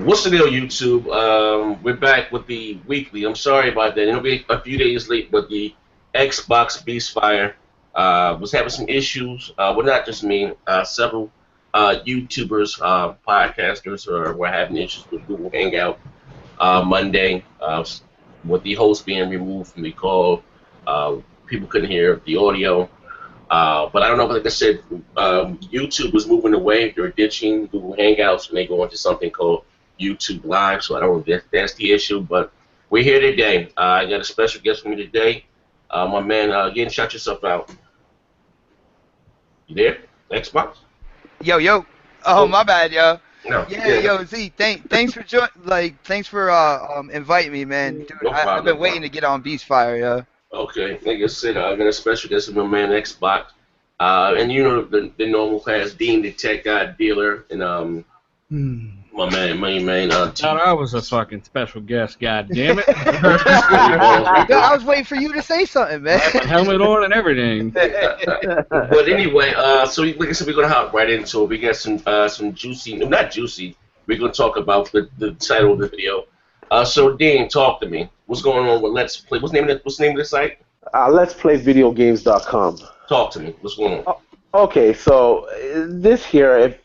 What's the deal, YouTube? We're back with the weekly. I'm sorry about that. It'll be a few days late, but the Xbox Beastfire was having some issues. Well, not just me. Several YouTubers, podcasters, were having issues with Google Hangout Monday, with the host being removed from the call. People couldn't hear the audio. But I don't know, like I said, YouTube was moving away. They're ditching Google Hangouts and they go into something called YouTube Live. So I don't know if that's the issue, but we're here today. I got a special guest with me today. My man, again, shout yourself out. You there? Xbox? Yo. Oh, my bad, yo. No. Yeah, yo, Z. Thanks for thanks for inviting me, man. Dude, No problem, I've been waiting to get on Beastfire, yo. Okay, like I said, I got a special guest with my man Xbox, and you know the normal class, Dean, the tech guy, dealer, and my man. Thought I was a fucking special guest, god damn it. Yo, I was waiting for you to say something, man. I have a helmet on and everything. But anyway, so like I said, we're gonna hop right into it. We got some juicy, not juicy. We're gonna talk about the title of the video. So Dean, talk to me. What's going on with Let's Play? What's the name of the site? Let's play Videogames.com. Talk to me. What's going on? Okay, so this here,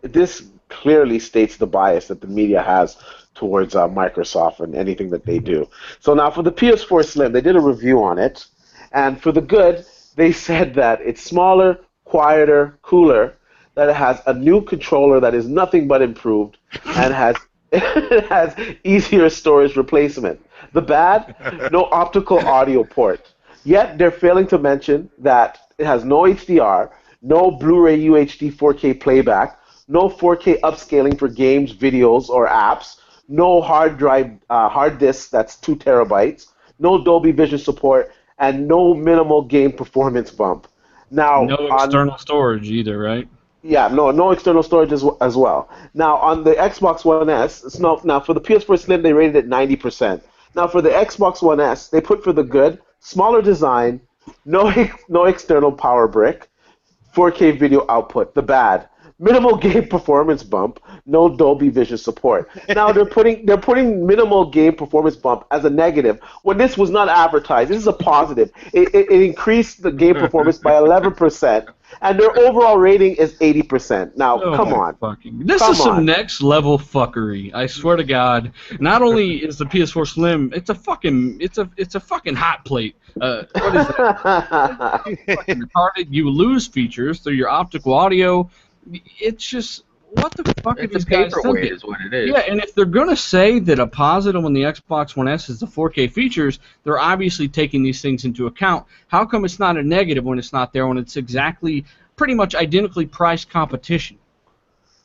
this clearly states the bias that the media has towards Microsoft and anything that they do. So now for the PS4 Slim, they did a review on it, and for the good, they said that it's smaller, quieter, cooler, that it has a new controller that is nothing but improved, and it has easier storage replacement. The bad, no optical audio port. Yet they're failing to mention that it has no HDR, no Blu-ray UHD 4K playback, no 4K upscaling for games, videos, or apps, no hard disk that's 2 terabytes, no Dolby Vision support, and no minimal game performance bump. Now, no external storage either, right? Yeah, no external storage as well. Now, on the Xbox One S, now for the PS4 Slim, they rated it 90%. Now, for the Xbox One S, they put for the good, smaller design, no external power brick, 4K video output. The bad, minimal game performance bump, no Dolby Vision support. Now they're putting minimal game performance bump as a negative when this was not advertised. This is a positive. It increased the game performance by 11%, and their overall rating is 80%. Now, come on. This is some next level fuckery. I swear to God. Not only is the PS4 Slim, it's a fucking hot plate. What is that? Fucking retarded. You lose features through your optical audio. It's just, what the fuck are these guys thinking? Is what it is. Yeah, and if they're gonna say that a positive on the Xbox One S is the 4K features, they're obviously taking these things into account. How come it's not a negative when it's not there, when it's exactly, pretty much identically priced competition?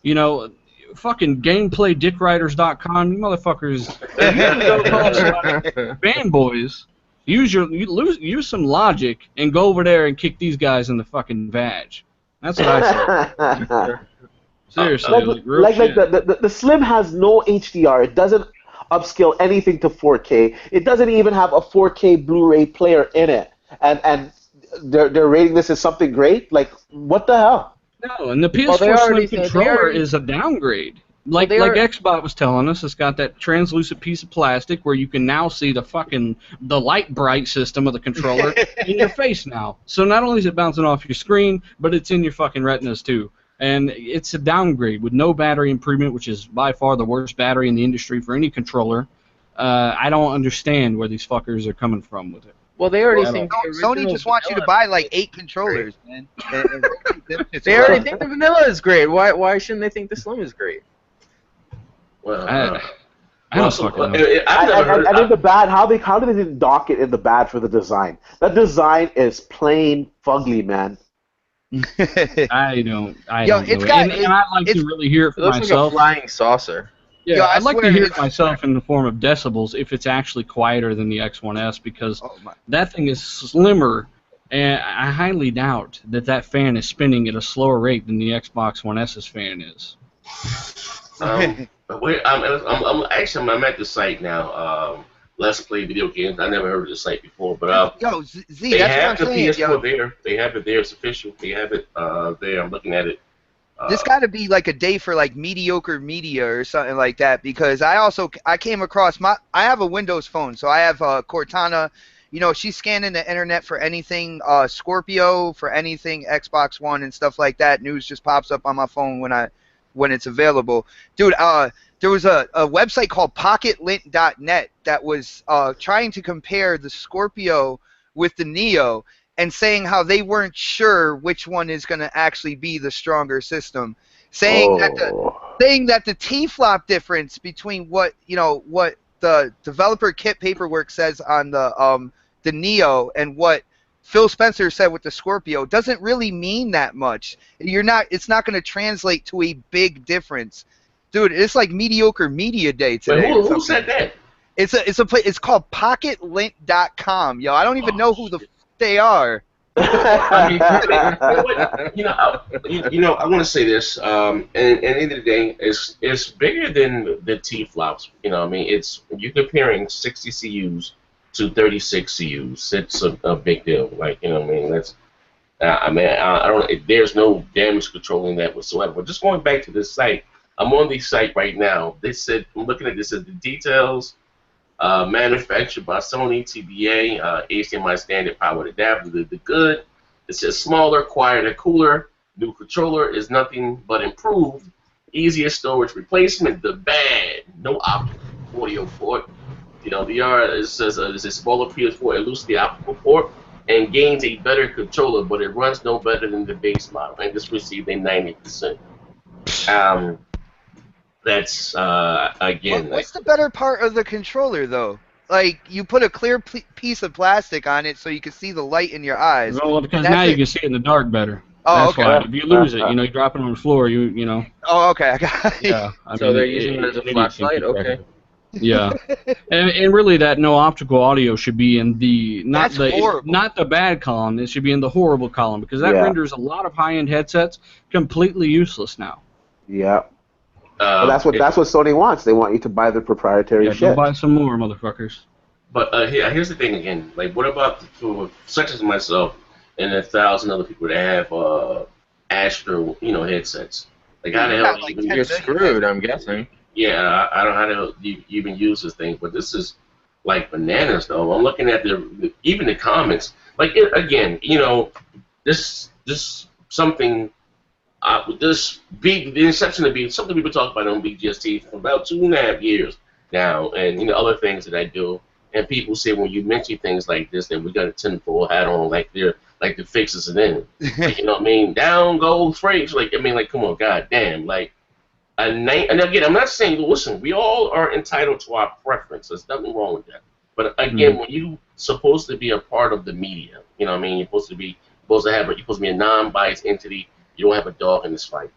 You know, fucking GameplayDickWriters.com, you motherfuckers, if you can go call somebody fanboys, use some logic and go over there and kick these guys in the fucking vag. That's what I say. Seriously, the Slim has no HDR. It doesn't upscale anything to 4K. It doesn't even have a 4K Blu-ray player in it, and they're rating this as something great. Like, what the hell? No, and the PS4 Slim controller is a downgrade. Like Xbox was telling us, it's got that translucent piece of plastic where you can now see the light bright system of the controller in your face now. So not only is it bouncing off your screen, but it's in your fucking retinas too. And it's a downgrade with no battery improvement, which is by far the worst battery in the industry for any controller. I don't understand where these fuckers are coming from with it. Well, they already think Sony just wants you to buy like 8 controllers, man. They already think the vanilla is great. Why shouldn't they think the Slim is great? Well, I think the bad. How they didn't dock it in the bad for the design? That design is plain fugly, man. I don't. It's know. got. And I'd like to really hear it for myself. It looks like a flying saucer. Yeah, I'd like to hear it myself in the form of decibels if it's actually quieter than the X1S, because that thing is slimmer, and I highly doubt that fan is spinning at a slower rate than the Xbox One S's fan is. I'm at the site now. Let's Play Video Games. I never heard of the site before, but yo, Z, they that's have what I'm the saying, PS4 there. They have it there. It's official. They have it there. I'm looking at it. This got to be like a day for like mediocre media or something like that, because I came across I have a Windows phone, so I have Cortana. You know, she's scanning the internet for anything Scorpio, for anything Xbox One and stuff like that. News just pops up on my phone when it's available. Dude, there was a website called PocketLint.net that was trying to compare the Scorpio with the Neo, and saying how they weren't sure which one is going to actually be the stronger system, saying that the T-flop difference between what the developer kit paperwork says on the Neo and what Phil Spencer said with the Scorpio doesn't really mean that much. It's not going to translate to a big difference, dude. It's like mediocre media day today. Wait, who said that? It's called PocketLint.com, yo. I don't even know who the they are. I mean, I want to say this. And at the end of the day, it's bigger than the T flops. You know, I mean, you're comparing 60 CUs to 36 CUs. It's a big deal. Like, you know, what I mean, I don't. There's no damage control in that whatsoever. But just going back to this site, I'm on the site right now. They said, I'm looking at this as the details. Manufactured by Sony, TBA, HDMI standard powered adapter. The good, it says smaller, quieter, cooler. New controller is nothing but improved. Easier storage replacement. The bad, no optical audio port. You know, it says it's a smaller PS4. It loses the optical port and gains a better controller, but it runs no better than the base model. And this received a 90%. That's again. What's the better part of the controller, though? Like, you put a clear piece of plastic on it so you can see the light in your eyes. Well, because now you can see it in the dark better. Oh, that's okay. Why. If you lose it, you drop it on the floor, you know. Oh, okay. I got it. Yeah. So they're using it as a flashlight. Okay. Yeah, and really that no optical audio should be in the not the bad column. It should be in the horrible column, because that renders a lot of high-end headsets completely useless now. Yeah. Well, that's what Sony wants. They want you to buy their proprietary shit. Go buy some more, motherfuckers. But here's the thing again. Like, what about for such as myself and 1,000 other people that have Astro, headsets? Like, how the hell you're screwed? I'm guessing. Yeah, I don't know how to even use this thing, but this is like bananas, though. I'm looking at even the comments. Like, again, this something. The inception of something we've been talking about on BGST for about 2.5 years now, and other things that I do. And people say when you mention things like this that we got a tinfoil hat on, like the fixes it in. Like, you know what I mean? Down goes Frakes. Like, I mean, like, come on, goddamn, like. And again, I'm not saying, listen, we all are entitled to our preference. There's nothing wrong with that. But again, when you're supposed to be a part of the media, you know what I mean? You're supposed to be a non-biased entity. You don't have a dog in this fight.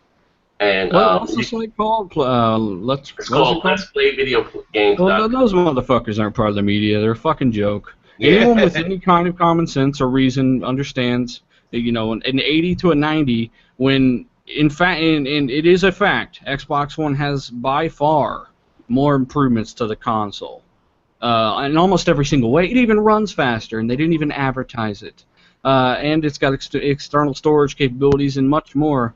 And what's the site called? Let's Play Video Games. Well, those motherfuckers aren't part of the media. They're a fucking joke. Yeah. Anyone with any kind of common sense or reason understands, an 80 to a 90 when. In fact, and it is a fact, Xbox One has by far more improvements to the console. In almost every single way. It even runs faster, and they didn't even advertise it. And it's got external storage capabilities and much more.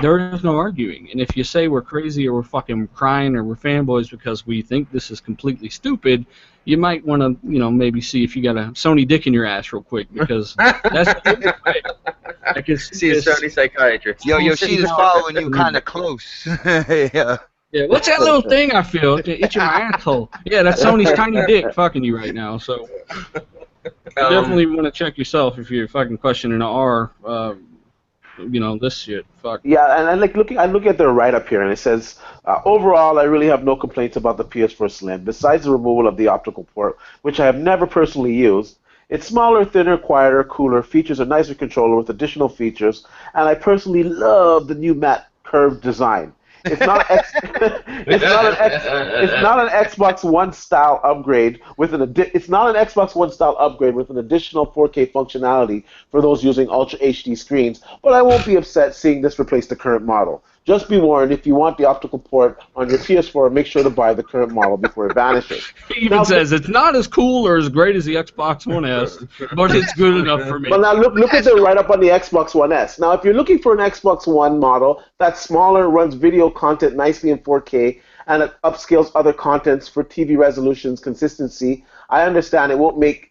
There is no arguing. And if you say we're crazy or we're fucking crying or we're fanboys because we think this is completely stupid, you might want to, maybe see if you got a Sony dick in your ass real quick, because that's the way. I can see a Sony psychiatrist. Yo, she is following you kind of close. Yeah. Yeah, what's that little thing I feel? It's your asshole. Yeah, that's Sony's tiny dick fucking you right now. So you definitely want to check yourself if you're fucking questioning this shit. Fuck. Yeah, and I look at their write-up here, and it says, overall, I really have no complaints about the PS4 Slim, besides the removal of the optical port, which I have never personally used. It's smaller, thinner, quieter, cooler, features a nicer controller with additional features, and I personally love the new matte curved design. It's not an Xbox One style upgrade with an additional 4K functionality for those using Ultra HD screens, but I won't be upset seeing this replace the current model. Just be warned, if you want the optical port on your PS4, make sure to buy the current model before it vanishes. He even says it's not as cool or as great as the Xbox One S, but it's good enough for me. But now look at the write-up on the Xbox One S. Now, if you're looking for an Xbox One model that's smaller, runs video content nicely in 4K, and it upscales other contents for TV resolutions, consistency, I understand it won't make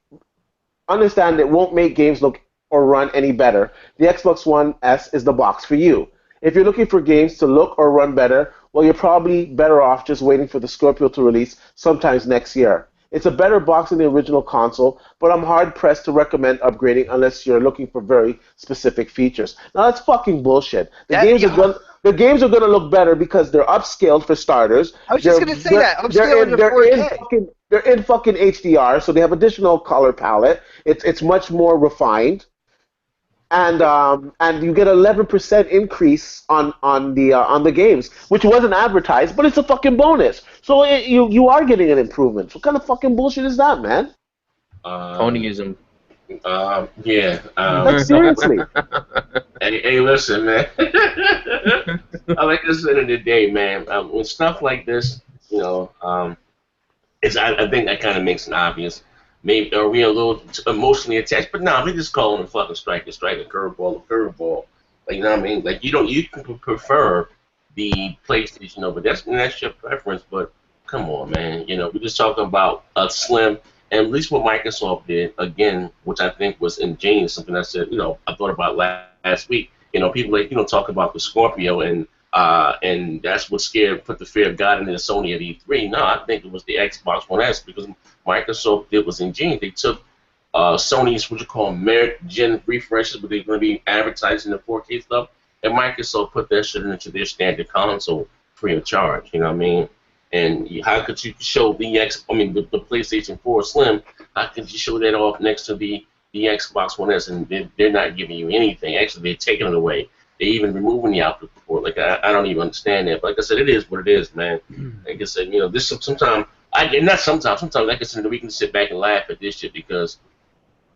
games look or run any better. The Xbox One S is the box for you. If you're looking for games to look or run better, well, you're probably better off just waiting for the Scorpio to release sometimes next year. It's a better box than the original console, but I'm hard-pressed to recommend upgrading unless you're looking for very specific features. Now, that's fucking bullshit. The games are gonna look better because they're upscaled for starters. I was just going to say that. Upscaling to 4K. They're in fucking HDR, so they have additional color palette. It's much more refined. And you get 11% increase on the games, which wasn't advertised, but it's a fucking bonus. So you are getting an improvement. So what kind of fucking bullshit is that, man? Ponyism. Yeah. Like, seriously. Hey, listen, man. I like this at the end of the day, man. When stuff like this, you know, I think that kind of makes it obvious. Maybe are we a little emotionally attached? But no, they just calling a fucking strike, a curveball. Like, you know what I mean? Like you can prefer the PlayStation over. That's your preference. But come on, man. You know, we're just talking about a Slim, and at least what Microsoft did again, which I think was ingenious. Something I said, you know, I thought about last week. You know, people talk about the Scorpio and that's what put the fear of God into Sony at E3. No, I think it was the Xbox One S because Microsoft did was ingenious. They took Sony's what you call merit gen refreshes, but they're going to be advertising the 4K stuff, and Microsoft put that shit into their standard console free of charge. You know what I mean? And how could you show the PlayStation 4 Slim? How could you show that off next to the Xbox One S, and they're not giving you anything? Actually, they're taking it away. They're even removing the output port. Like I don't even understand that. But like I said, it is what it is, man. Like I said, you know, this sometimes sometimes like I said, we can sit back and laugh at this shit because,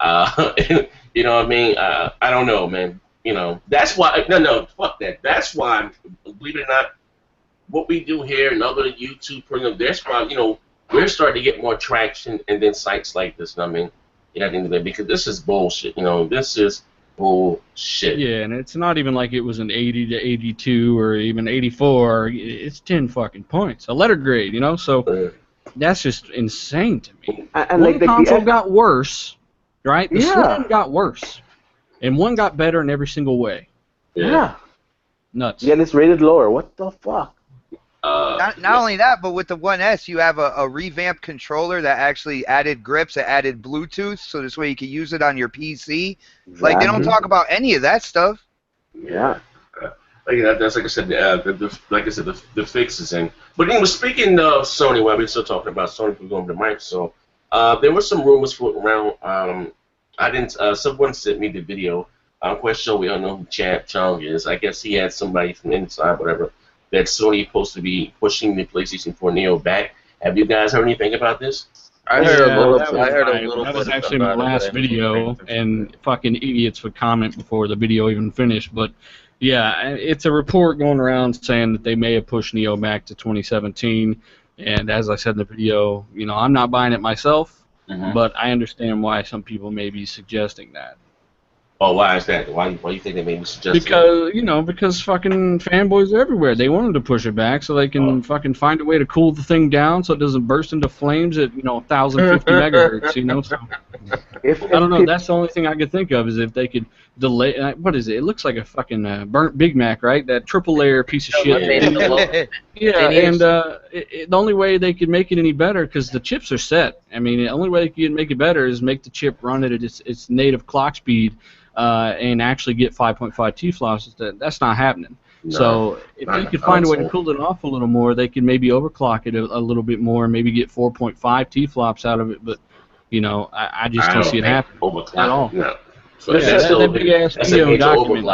you know what I mean? I don't know, man. You know, that's why. No, fuck that. That's why, believe it or not, what we do here and other YouTube programs, that's why, you know, we're starting to get more traction, and then sites like this. You know what I mean? You know, because this is bullshit. You know, this is bullshit. Yeah, and it's not even like it was an 80 to 82 or even 84. It's 10 fucking points, a letter grade, you know. So that's just insane to me. And one console got worse, right? The Slim got worse, and one got better in every single way. Yeah. Nuts. Yeah, and it's rated lower. What the fuck? Not only that, but with the One S, you have a revamped controller that actually added grips, that added Bluetooth, so this way you can use it on your PC. Exactly. Like, they don't talk about any of that stuff. Yeah. That's like I said, the fixes. But anyway, speaking of Sony, while we're still talking about Sony, we're going to Microsoft. There were some rumors floating around. Someone sent me the video. I'm quite sure we don't know who Chad Chung is. I guess he had somebody from inside, whatever, that Sony is supposed to be pushing the PlayStation 4 Neo back. Have you guys heard anything about this? I heard a little bit. That was actually my last video, and fucking idiots would comment before the video even finished. But yeah, it's a report going around saying that they may have pushed Neo back to 2017. And as I said in the video, you know, I'm not buying it myself, but I understand why some people may be suggesting that. Oh, why is that? Why do you think they made me suggest Because fucking fanboys are everywhere. They wanted to push it back so they can fucking find a way to cool the thing down so it doesn't burst into flames at 1,050 megahertz. You know, so I don't know. That's the only thing I could think of is if they could delay. What is it? It looks like a fucking burnt Big Mac, right? That triple layer piece of shit. Yeah, and the only way they could make it any better, because the chips are set. I mean, the only way they could make it better is make the chip run at its native clock speed. And actually get 5.5 T-flops. That's not happening. No, so if they could find a way to cool it off a little more, they could maybe overclock it a little bit more, maybe get 4.5 T-flops out of it. But I just don't see it happening at all. No. So that big ass video document.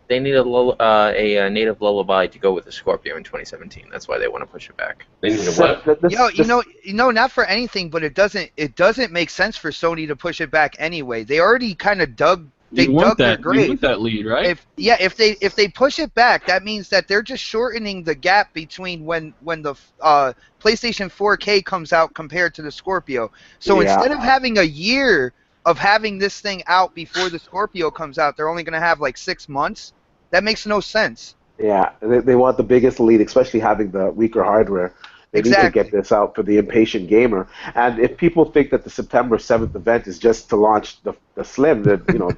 They need a native lullaby to go with the Scorpio in 2017. That's why they want to push it back. They need a what? You know, not for anything, but it doesn't make sense for Sony to push it back anyway. They already kind of dug They You want dug their that? You grave. want that lead, right? If they push it back, that means that they're just shortening the gap between when the PlayStation 4K comes out compared to the Scorpio. So Yeah. instead of having a year of having this thing out before the Scorpio comes out, they're only going to have like 6 months. That makes no sense. Yeah, they want the biggest lead, especially having the weaker hardware. They need to Exactly. get this out for the impatient gamer. And if people think that the September 7th event is just to launch the Slim, that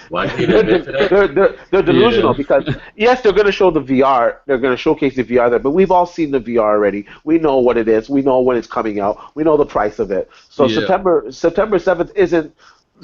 Why you need an event for that? they're delusional Yeah. because yes, they're going to show the VR, they're going to showcase the VR there, but we've all seen the VR already. We know what it is. We know when it's coming out. We know the price of it. So Yeah. September 7th isn't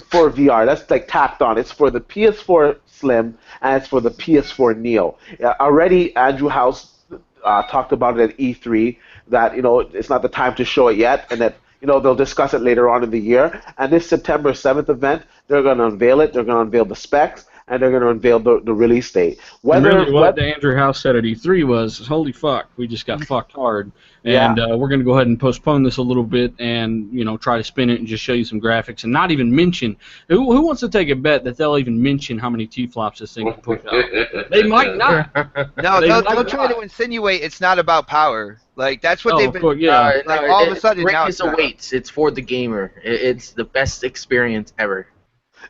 for VR. That's like tacked on. It's for the PS4 Slim and it's for the PS4 Neo. Already, Andrew House talked about it at E3 that it's not the time to show it yet, and that they'll discuss it later on in the year. And this September 7th event, they're going to unveil it. They're going to unveil the specs, and they're going to unveil the release date. And really, what Andrew House said at E3 was, "Holy fuck, we just got fucked hard." And we're going to go ahead and postpone this a little bit and, try to spin it and just show you some graphics and not even mention. Who wants to take a bet that they'll even mention how many T-flops this thing can push out? They might not. No, they'll try to insinuate it's not about power. Like, that's what they've been... Course, yeah. Like, all of a sudden, now greatness awaits. It's for the gamer. It's the best experience ever.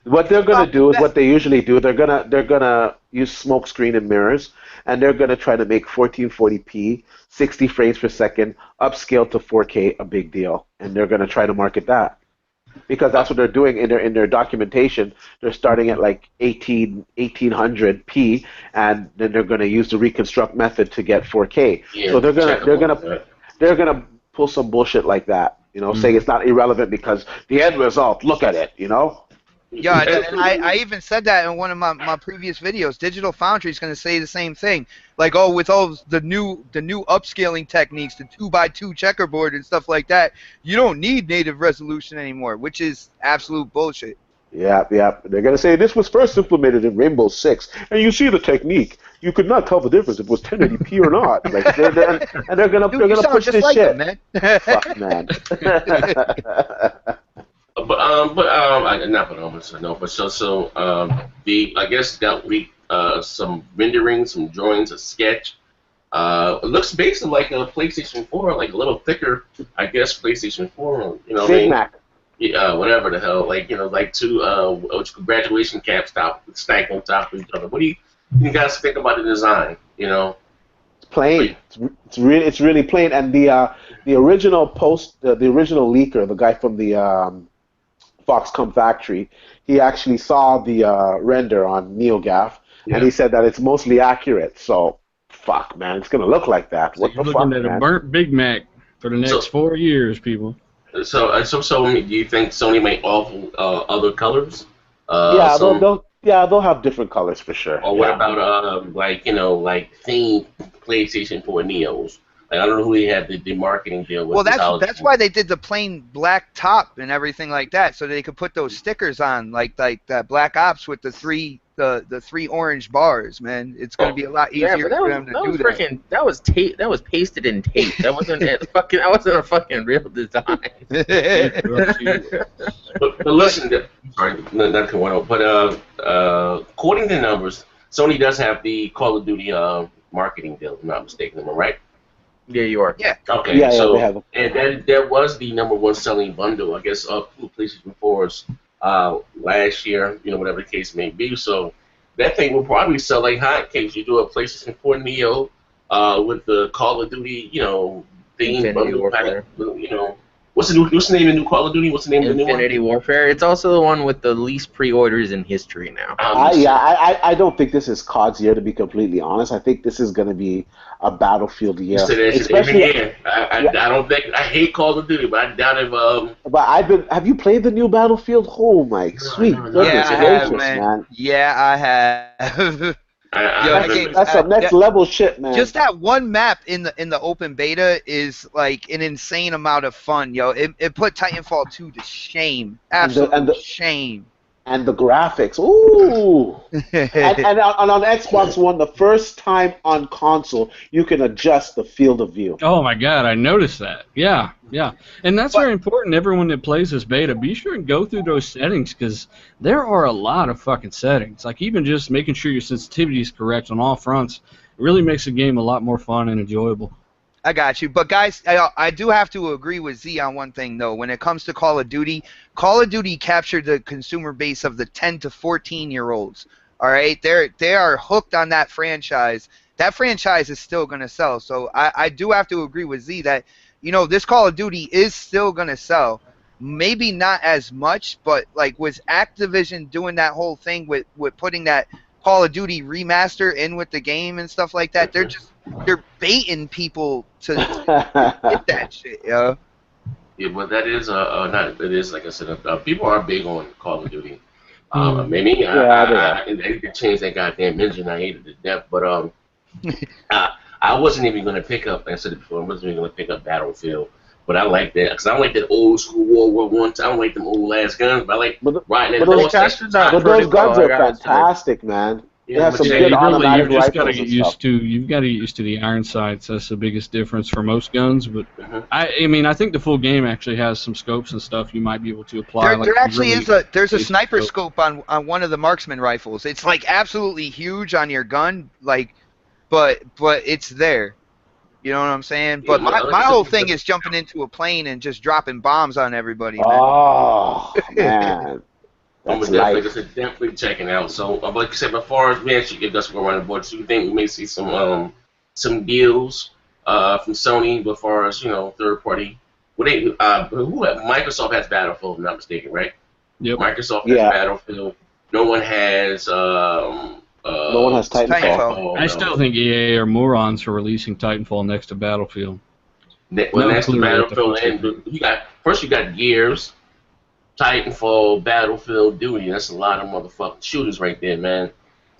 What they're going to do is what they usually do. They're gonna use smoke screen and mirrors, and they're going to try to make 1440p, 60 frames per second, upscale to 4K a big deal, and they're going to try to market that because that's what they're doing in their documentation. They're starting at like 1800p, and then they're going to use the reconstruct method to get 4K. Yeah, So they're gonna pull some bullshit like that, saying it's not irrelevant because the end result. Look at it, Yeah, and I even said that in one of my previous videos. Digital Foundry is going to say the same thing. Like, with all the new upscaling techniques, the 2x2 checkerboard and stuff like that, you don't need native resolution anymore, which is absolute bullshit. Yeah. They're going to say this was first implemented in Rainbow Six, and you see the technique. You could not tell the difference if it was 1080p or not. Like, they're going to push just this like shit. them, man. Fuck, man. I guess that leaked some renderings, some drawings, a sketch. It looks basically like a PlayStation 4, like a little thicker, I guess, PlayStation 4. Big Mac. Yeah, whatever the hell, like two graduation caps stacked on top of each other. What do you guys think about the design? It's plain. It's really plain. And the original the original leaker, the guy from the Foxconn factory, he actually saw the render on NeoGAF, and he said that it's mostly accurate. So, fuck, man, it's gonna look like that. So what you're the looking fuck, at man? a burnt Big Mac for the next 4 years, people. So do you think Sony may offer other colors? They'll have different colors for sure. Or what about themed PlayStation 4 Neos? Like, I don't know who he had the marketing deal with. Well, that's why they did the plain black top and everything like that, so they could put those stickers on, like that Black Ops with the three orange bars. Man, it's gonna be a lot easier for them to do that. That was tape. That was pasted in tape. That wasn't a fucking real design. but listen, sorry, not to one up, but according to the numbers, Sony does have the Call of Duty marketing deal. If I'm not mistaken, am I right? Yeah, you are. Yeah. Okay. Yeah, so they have. and that was the #1 selling bundle, I guess, of PlayStation 4s last year. Whatever the case may be. So that thing will probably sell like hotcakes. You do a PlayStation 4 Neo with the Call of Duty, theme bundle pack. What's the name of the new Call of Duty? What's the name of the new one? Infinity Warfare. It's also the one with the least pre-orders in history now. I don't think this is COD's year, to be completely honest. I think this is going to be a Battlefield year. Especially, I don't think I hate Call of Duty, but I doubt if. But have you played the new Battlefield? Oh my sweet goodness gracious, man! Yeah, I have. That's some next level shit, man. Just that one map in the open beta is like an insane amount of fun, yo. It put Titanfall 2 to shame, absolute shame. and the graphics. Ooh. And on Xbox One, the first time on console, you can adjust the field of view. Oh my God, I noticed that. Yeah, yeah, and that's very important. Everyone that plays this beta, be sure and go through those settings because there are a lot of fucking settings. Like even just making sure your sensitivity is correct on all fronts, it really makes the game a lot more fun and enjoyable. I got you. But guys, I do have to agree with Z on one thing though. When it comes to Call of Duty captured the consumer base of the 10 to 14-year-olds. All right, they are hooked on that franchise. That franchise is still going to sell. So I do have to agree with Z that this Call of Duty is still going to sell. Maybe not as much, but like with Activision doing that whole thing with putting that Call of Duty remaster in with the game and stuff like that, they're baiting people to get that shit, yo. Yeah, but that is not. It is like I said. People are big on Call of Duty. Maybe I need to change that goddamn engine. I hate it to death. But I wasn't even gonna pick up. I said it before. I wasn't even gonna pick up Battlefield. But I like that because I don't like that old school World War I. I don't like them old ass guns. But I like riding that horse. But those guns are fantastic, man. Yeah, have some good automatic rifles got to get used to. You've got to get used to the iron sights. That's the biggest difference for most guns. But I mean, I think the full game actually has some scopes and stuff you might be able to apply. There actually is a sniper scope on one of the marksman rifles. It's like absolutely huge on your gun, like, but it's there. You know what I'm saying? But my whole thing is jumping into a plane and just dropping bombs on everybody. Man. Oh man. I'm definitely checking out. So, like I said, as far as we actually get us go around the board, so we think we may see some deals from Sony, as far as third party. Microsoft has Battlefield, if I'm not mistaken, right? Yep. Microsoft has Battlefield. No one has. No one has Titanfall. I still think EA are morons for releasing Titanfall next to Battlefield. Next to Battlefield, and you got Gears. Titanfall, Battlefield, Duty. That's a lot of motherfucking shooters right there, man.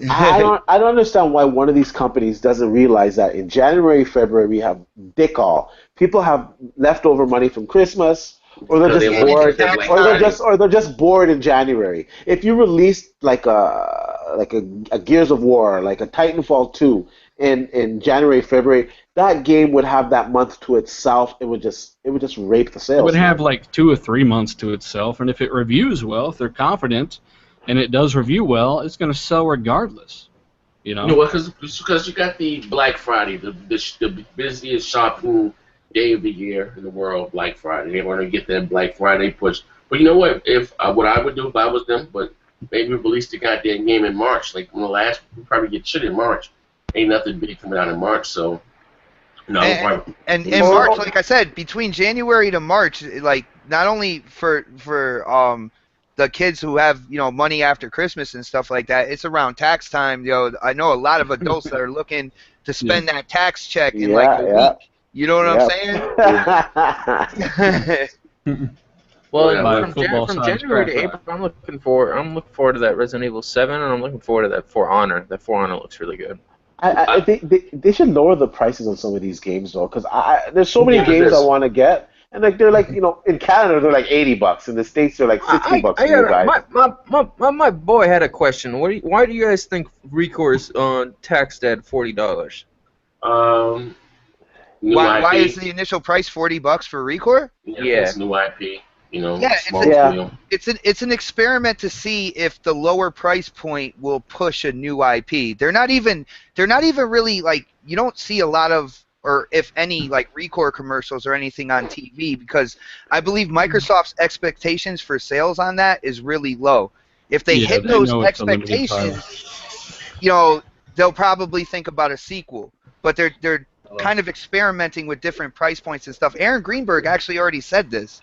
I don't understand why one of these companies doesn't realize that in January, February we have dick all. People have leftover money from Christmas, or they're just bored, or they're just bored in January. If you released like a Gears of War, like a Titanfall 2 in January, February, that game would have that month to itself. It would just rape the sales. It would have like 2 or 3 months to itself, and if it reviews well, if they're confident, and it does review well, it's going to sell regardless. Because you got the Black Friday, the busiest shopping day of the year in the world, Black Friday. They want to get that Black Friday push. But you know what? If what I would do if I was them, but maybe release the goddamn game in March. Like we probably get shit in March. Ain't nothing big coming out in March, so no. And in March, like I said, between January to March, like not only for the kids who have money after Christmas and stuff like that, it's around tax time. I know a lot of adults that are looking to spend that tax check in like a week. You know what I'm saying? Well, from January to April, I'm looking forward to that Resident Evil 7, and I'm looking forward to that For Honor. That For Honor looks really good. I think they should lower the prices on some of these games though, because there's so many games I want to get, and like they're like in Canada they're like $80, in the States they're like $60. My boy had a question. Why do you guys think Recore is taxed at $40? Why is the initial price $40 for Recore? Yeah, it's new IP. It's an experiment to see if the lower price point will push a new IP. They're not even really like, you don't see a lot of, or if any, like Recore commercials or anything on TV, because I believe Microsoft's expectations for sales on that is really low. If they hit those expectations, they'll probably think about a sequel. But they're kind of experimenting with different price points and stuff. Aaron Greenberg actually already said this.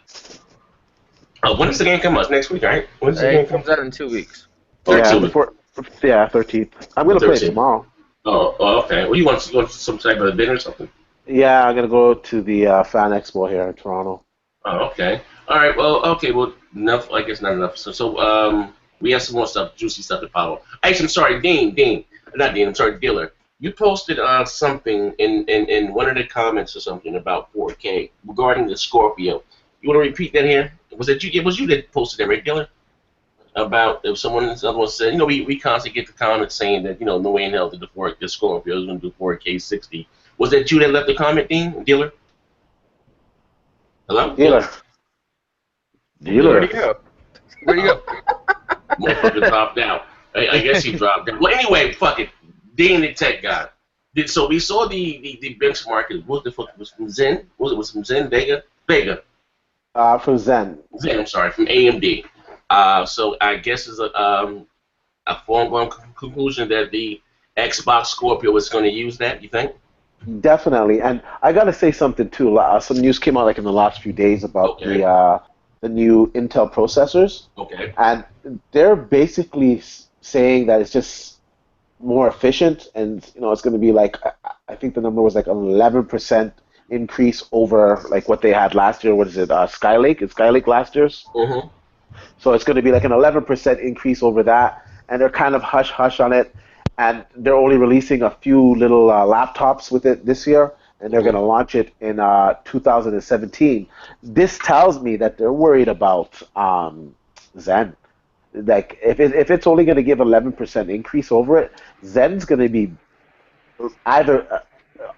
When does the game come out? Next week, right? When does the game comes out in 2 weeks. 13th. I'm gonna play it tomorrow. Oh, okay. Well, you want some type of event or something? Yeah, I'm gonna go to the Fan Expo here in Toronto. Oh, okay. All right. Well, okay. Well, enough. I guess not enough. So we have some more stuff, juicy stuff to follow. Actually, I'm sorry, Dean. Not Dean. I'm sorry, Diller. You posted something in one of the comments or something about 4K regarding the Scorpio. You want to repeat that here? Was it you? It was you that posted that, right, Dylan? about if someone said, we constantly get the comments saying that, no way in hell did the Scorpio is going to do 4K 60. Was that you that left the comment, Dealer? Hello? Dealer. Where'd he go? Motherfucker dropped out. I guess he dropped out. Well, anyway, fuck it. Dean the tech guy. So we saw the benchmark. What the fuck was from Zen? Was it from Zen? Vega? From Zen. Zen, I'm sorry, from AMD. So I guess it's a foregone conclusion that the Xbox Scorpio is going to use that, you think? Definitely. And I got to say something, too. Some news came out like in the last few days about the new Intel processors. Okay. And they're basically saying that it's just more efficient, and it's going to be like, I think the number was like 11% increase over like what they had last year. What is it? Skylake? It's Skylake last year's. Mm-hmm. So it's going to be like an 11% increase over that, and they're kind of hush on it, and they're only releasing a few little laptops with it this year, and they're going to launch it in 2017. This tells me that they're worried about Zen. Like if it's only going to give 11% increase over it, Zen's going to be either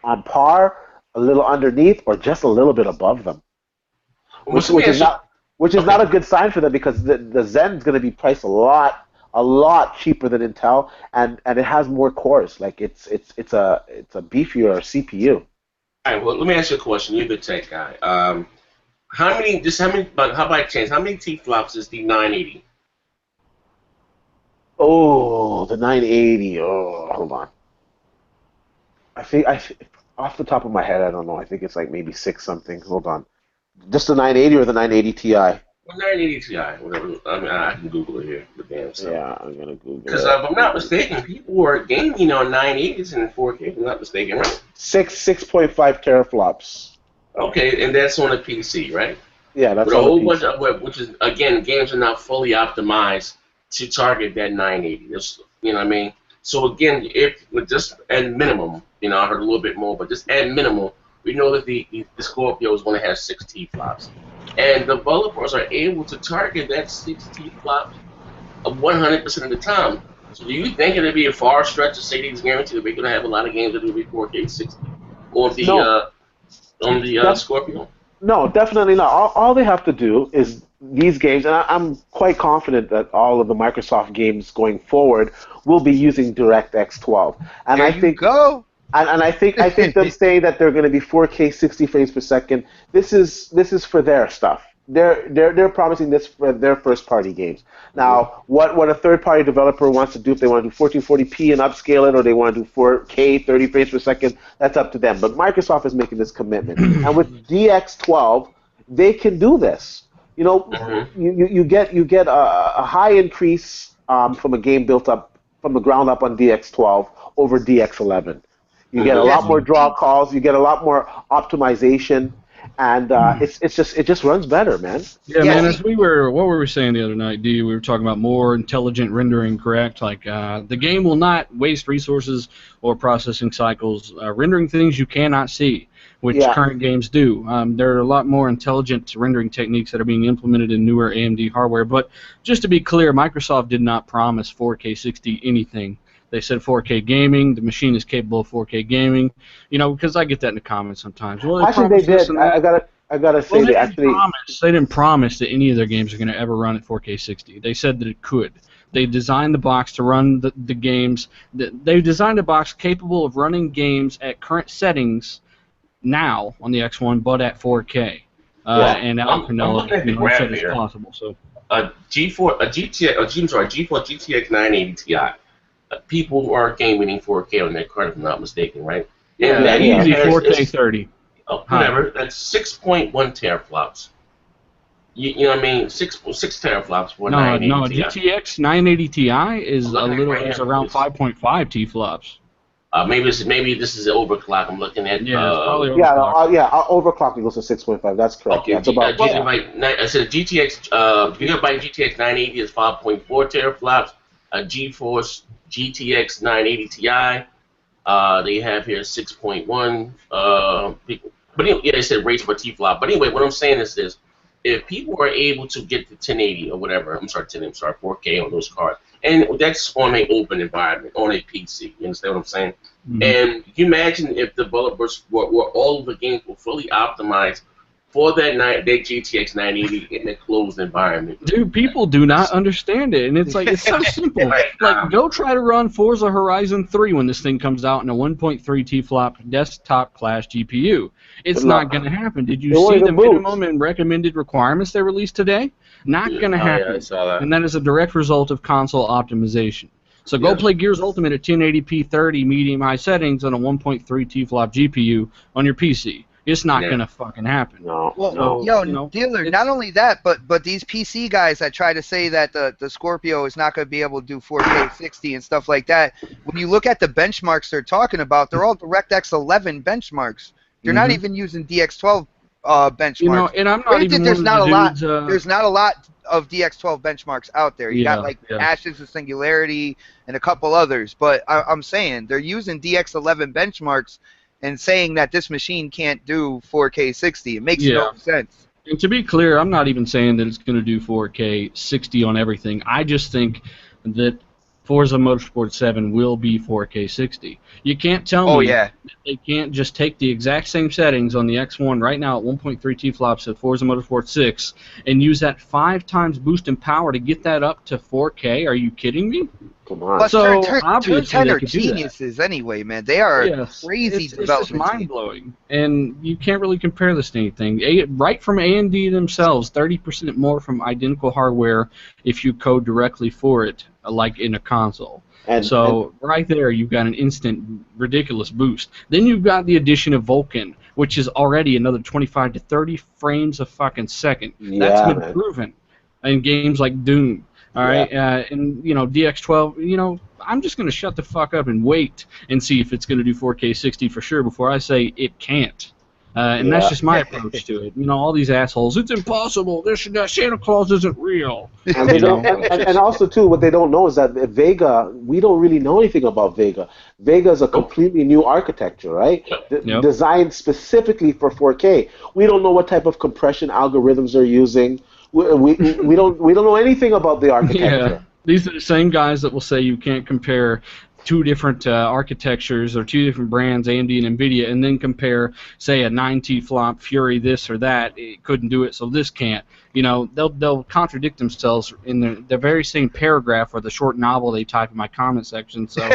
on par, a little underneath, or just a little bit above them, which is not a good sign for them, because the Zen's going to be priced a lot cheaper than Intel, and it has more cores. Like it's a beefier CPU. All right. Well, let me ask you a question. You're the tech guy. How by chance, how many T-flops is the 980? Oh, the 980. Oh, hold on. I think off the top of my head, I don't know. I think it's like maybe 6 something. Hold on. Just the 980 or the 980 Ti? Well, 980 Ti, whatever. I mean, I can Google it here. But damn, so. Yeah, I'm gonna Google it. Because if I'm not mistaken, people were gaming on 980s and 4K. If I'm not mistaken, right? 6.5 teraflops. Okay, and that's on a PC, right? Yeah, that's a on whole the bunch PC. of, which is, again, games are not fully optimized to target that 980. That's, you know what I mean? So again, if just at minimum, I heard a little bit more, but just at minimum, we know that the Scorpio is going to have 6 T-flops. And the developers are able to target that 6 T-flops 100% of the time. So do you think it'd be a far stretch to say these guaranteed that we're going to have a lot of games that will be 4K 60 on the Scorpio? No, definitely not. All they have to do is these games, and I'm quite confident that all of the Microsoft games going forward will be using DirectX 12. And I think I think them saying that they're going to be 4K 60 frames per second. This is for their stuff. They're promising this for their first party games. Now, what a third party developer wants to do, if they want to do 1440p and upscale it, or they want to do 4K 30 frames per second, that's up to them. But Microsoft is making this commitment, and with DX12, they can do this. You get a high increase from a game built up from the ground up on DX12 over DX11. You get a lot more draw calls. You get a lot more optimization, and it just runs better, man. Yeah, man. As what were we saying the other night, D? We were talking about more intelligent rendering, correct? Like the game will not waste resources or processing cycles rendering things you cannot see, which current games do. There are a lot more intelligent rendering techniques that are being implemented in newer AMD hardware. But just to be clear, Microsoft did not promise 4K 60 anything. They said 4K gaming. The machine is capable of 4K gaming. Because I get that in the comments sometimes. Well, actually, they did. I gotta say, they didn't promise that any of their games are going to ever run at 4K 60. They said that it could. They designed the box to run the games. They designed a box capable of running games at current settings now on the X1, but at 4K. And Al Pernella said it's possible. So GeForce GTX 980 Ti. People who are gaming in 4K on that card, if I'm not mistaken, right? Yeah, easy 4K 30. Oh, whatever. That's 6.1 teraflops. You know what I mean? 6 teraflops for 980 Ti. GTX 980 Ti is around 5.5 T-flops. Maybe this is an overclock I'm looking at. Yeah, it's probably overclock. Overclocking goes to 6.5. That's correct. Okay, I said GTX Gigabyte GTX 980 is 5.4 teraflops. GeForce GTX 980 Ti, they have here 6.1. But they said rates per T-flop. But anyway, what I'm saying is this: if people are able to get the 1080 or whatever, I'm sorry, 4K on those cards, and that's on an open environment, on a PC. You understand what I'm saying? Mhm. And you imagine if developers were all of the games were fully optimized for that GTX 980 in a closed environment. Dude, people do not understand it, and it's like it's so simple. Right. Like, go try to run Forza Horizon 3 when this thing comes out in a 1.3 T-flop desktop class GPU. It's not going to happen. Did you see the minimum and recommended requirements they released today? Not going to happen. Yeah, I saw that. And that is a direct result of console optimization. So go play Gears Ultimate at 1080p 30 medium high settings on a 1.3 T-flop GPU on your PC. It's not gonna fucking happen. No. Well, dealer. Not only that, but these PC guys that try to say that the Scorpio is not gonna be able to do 4K 60 and stuff like that. When you look at the benchmarks they're talking about, they're all DirectX 11 benchmarks. You're not even using DX12 benchmarks. You know, and I'm not even. There's not a lot. There's not a lot of DX12 benchmarks out there. You got like Ashes of Singularity and a couple others, but I'm saying they're using DX11 benchmarks and saying that this machine can't do 4K 60. It makes no sense. And to be clear, I'm not even saying that it's going to do 4K 60 on everything. I just think that Forza Motorsport 7 will be 4K 60. You can't tell me that they can't just take the exact same settings on the X1 right now at 1.3 T-flops at Forza Motorsport 6 and use that 5 times boost in power to get that up to 4K. Are you kidding me? Come on. But so Turn 10 are geniuses anyway, man. They are crazy It's development. just mind-blowing. And you can't really compare this to anything. Right from AMD themselves, 30% more from identical hardware if you code directly for it, like in a console. Right there, you've got an instant, ridiculous boost. Then you've got the addition of Vulkan, which is already another 25 to 30 frames a fucking second. That's been proven in games like Doom. All right, and DX12. I'm just gonna shut the fuck up and wait and see if it's gonna do 4K 60 for sure before I say it can't. And that's just my approach to it. All these assholes. It's impossible. Santa Claus isn't real. And, and also too, what they don't know is that Vega. We don't really know anything about Vega. Vega is a completely new architecture, right? Designed specifically for 4K. We don't know what type of compression algorithms they're using. We don't know anything about the architecture. Yeah. These are the same guys that will say you can't compare two different architectures or two different brands, AMD and NVIDIA, and then compare, say, a 9T flop, Fury this or that. It couldn't do it, so this can't. They'll contradict themselves in the very same paragraph or the short novel they type in my comment section. So,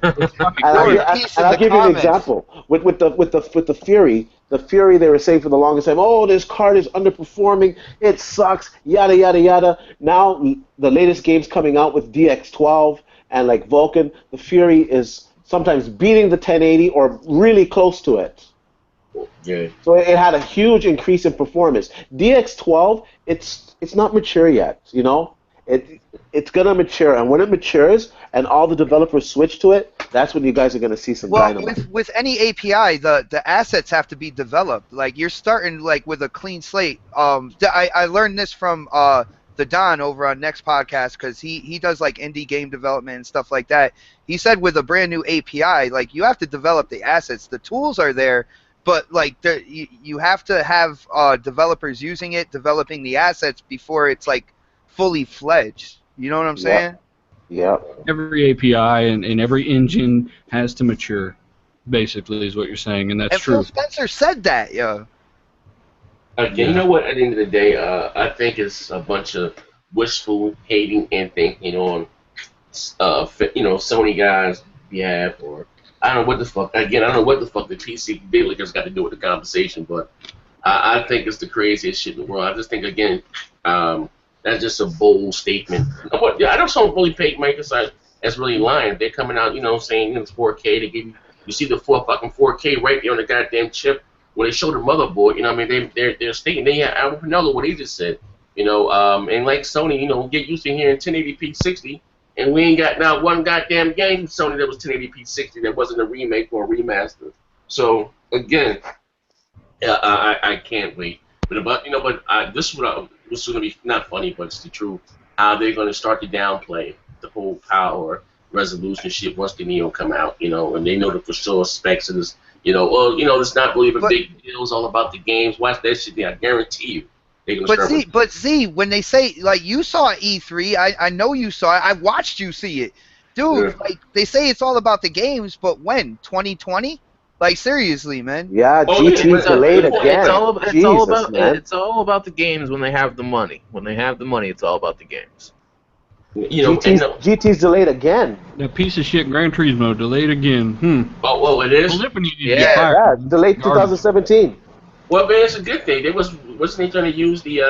I'll give you an example with the Fury. The Fury, they were saying for the longest time, oh, this card is underperforming, it sucks, yada yada yada. Now the latest games coming out with DX12 and like Vulkan, the Fury is sometimes beating the 1080 or really close to it. Yeah. So it had a huge increase in performance. DX12, it's not mature yet, It's gonna mature, and when it matures and all the developers switch to it, that's when you guys are gonna see some dynamite. With any API, the assets have to be developed. Like you're starting with a clean slate. I learned this from the Don over on Next Podcast because he does like indie game development and stuff like that. He said with a brand new API, like you have to develop the assets. The tools are there, but like you have to have developers using it, developing the assets before it's like fully fledged. You know what I'm saying? Yeah. Every API and every engine has to mature, basically, is what you're saying, and that's true. Phil Spencer said that, yo. You know what? At the end of the day, I think it's a bunch of wishful hating and thinking on, Sony guys' behalf, or I don't know what the fuck. Again, I don't know what the fuck the PC dealers got to do with the conversation, but I think it's the craziest shit in the world. I just think again. That's just a bold statement. I don't really pay Microsoft as really lying. They're coming out, saying it's 4K. They give you see the fucking 4K right there on the goddamn chip. When they show the motherboard, they're stating I don't know what he just said, and like Sony, get used to hearing 1080p 60, and we ain't got not one goddamn game from Sony that was 1080p 60 that wasn't a remake or a remaster. So again, I can't wait. But this is going to be not funny, but it's the truth. How they're going to start to downplay the whole power resolution shit once the Neo come out, and they know the for sure specs of this, it's not really a big deal. It's all about the games. Watch that shit there. I guarantee you. But see, when they say, like, you saw E3, I know you saw it. I watched you see it, dude. Yeah. Like, they say it's all about the games, but when 2020? Like, seriously, man. Yeah, Oh, GT's delayed again. It's all about the games when they have the money. When they have the money, it's all about the games. GT's delayed again. That piece of shit Gran Turismo delayed again. Oh, well, it is. Yeah, delayed 2017. Well, man, it's a good thing. Wasn't they trying to use the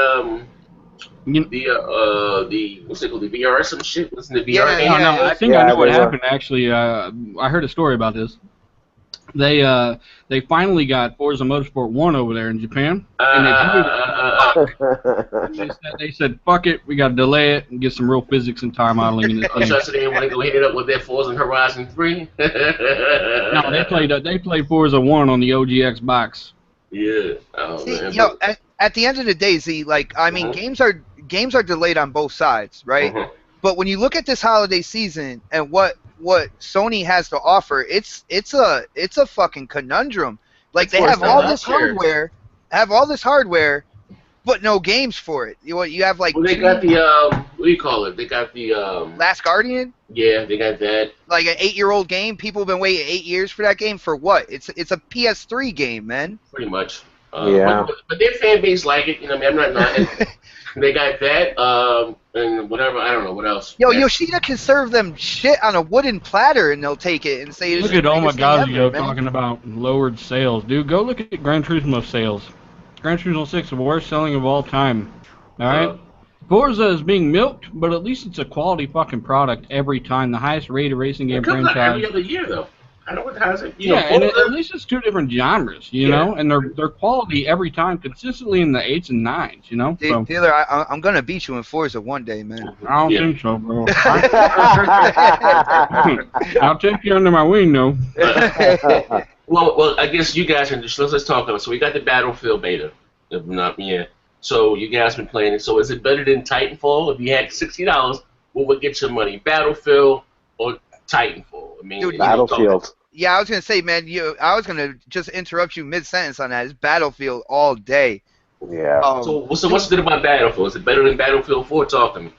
what's it called, the VR or some shit? Wasn't the VR? No, I think I know what happened. Actually, I heard a story about this. They finally got Forza Motorsport 1 over there in Japan, and they said, fuck it, we got to delay it and get some real physics and tire modeling in this game. So they want to go hit it up with their Forza Horizon 3? No, they played Forza 1 on the OG Xbox. Yeah. Oh, See, man, yo, at the end of the day, Z, like, I mean, games are delayed on both sides, right? But when you look at this holiday season and what Sony has to offer, it's a fucking conundrum. Like, they have all this hardware, but no games for it. You have like. Well, they got the what do you call it? They got the Last Guardian. Yeah, they got that. Like an 8-year-old game. People have been waiting 8 years for that game. For what? It's a PS3 game, man. Pretty much. Yeah. But their fan base like it. You know, I mean, I'm not. They got that. And whatever. I don't know what else. Yo, Yoshida can serve them shit on a wooden platter, and they'll take it and say. Look at Omagadio talking about lowered sales, dude. Go look at Gran Turismo sales. Gran Turismo 6, the worst selling of all time. All right. Forza is being milked, but at least it's a quality fucking product every time. The highest rated racing game franchise. It comes out every other year, though. I know what has it. And at least it's two different genres, you know, and they're quality every time, consistently in the 8s and 9s, you know. So. Taylor, I'm gonna beat you in Forza one day, man. I don't think so, bro. I'll take you under my wing, though. Well, I guess you guys can just let's talk about it. So we got the Battlefield beta, So you guys been playing it. So is it better than Titanfall? If you had $60, what would get your money? Battlefield or Titanfall? I mean, dude, Battlefield. Yeah, I was gonna say, man. I was gonna just interrupt you mid-sentence on that. It's Battlefield all day. Yeah. So what's it about Battlefield? Is it better than Battlefield 4? Talk to me.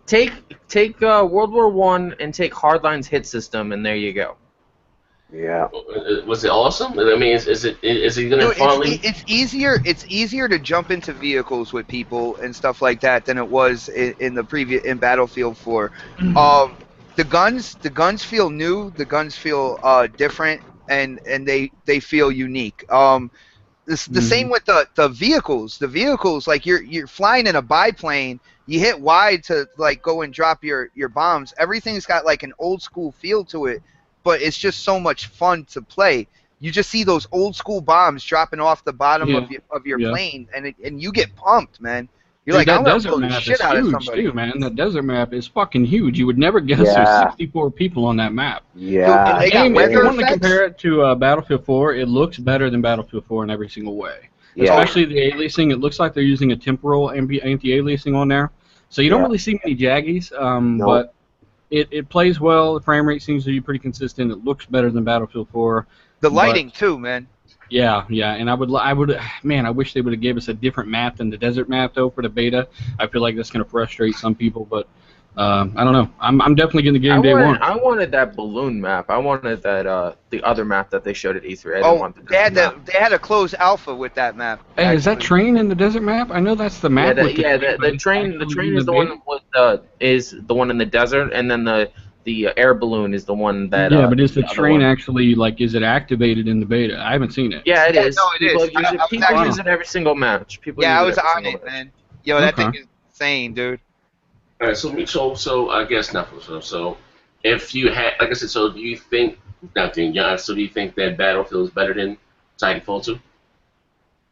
Take World War I and take Hardline's hit system, and there you go. Yeah. Was it awesome? I mean, is it gonna finally? It's easier to jump into vehicles with people and stuff like that than it was in Battlefield 4. The guns feel new. The guns feel different, and they feel unique. The same with the vehicles. The vehicles, like you're flying in a biplane. You hit Y to like go and drop your bombs. Everything's got like an old school feel to it. But it's just so much fun to play. You just see those old school bombs dropping off the bottom of your plane, and you get pumped, man. You're like, I'm gonna blow the shit out of somebody. Too, man. That desert map is fucking huge. You would never guess there's 64 people on that map. Yeah. If you want to compare it to Battlefield 4, it looks better than Battlefield 4 in every single way. Yeah. Especially the aliasing. It looks like they're using a temporal anti-aliasing on there, so you don't really see many jaggies. But It plays well. The frame rate seems to be pretty consistent. It looks better than Battlefield 4. The lighting too, man. Yeah, and I wish they would have gave us a different map than the desert map though for the beta. I feel like that's gonna frustrate some people, but I don't know. I'm definitely getting the game day one. I wanted that balloon map. I wanted that the other map that they showed at E3. I didn't want the desert map. They had a closed alpha with that map. Hey, is that train in the desert map? I know that's the map. The train is the one with is the one in the desert, and then the air balloon is the one that. Yeah, but is the train actually is it activated in the beta? I haven't seen it. Yeah, it is. No, it is. People use it every single match. I was on it, man. Yo, that thing is insane, dude. All right, so I guess nothing. So if you had, like I said, so do you think nothing? Yeah. So do you think that Battlefield is better than Titanfall 2?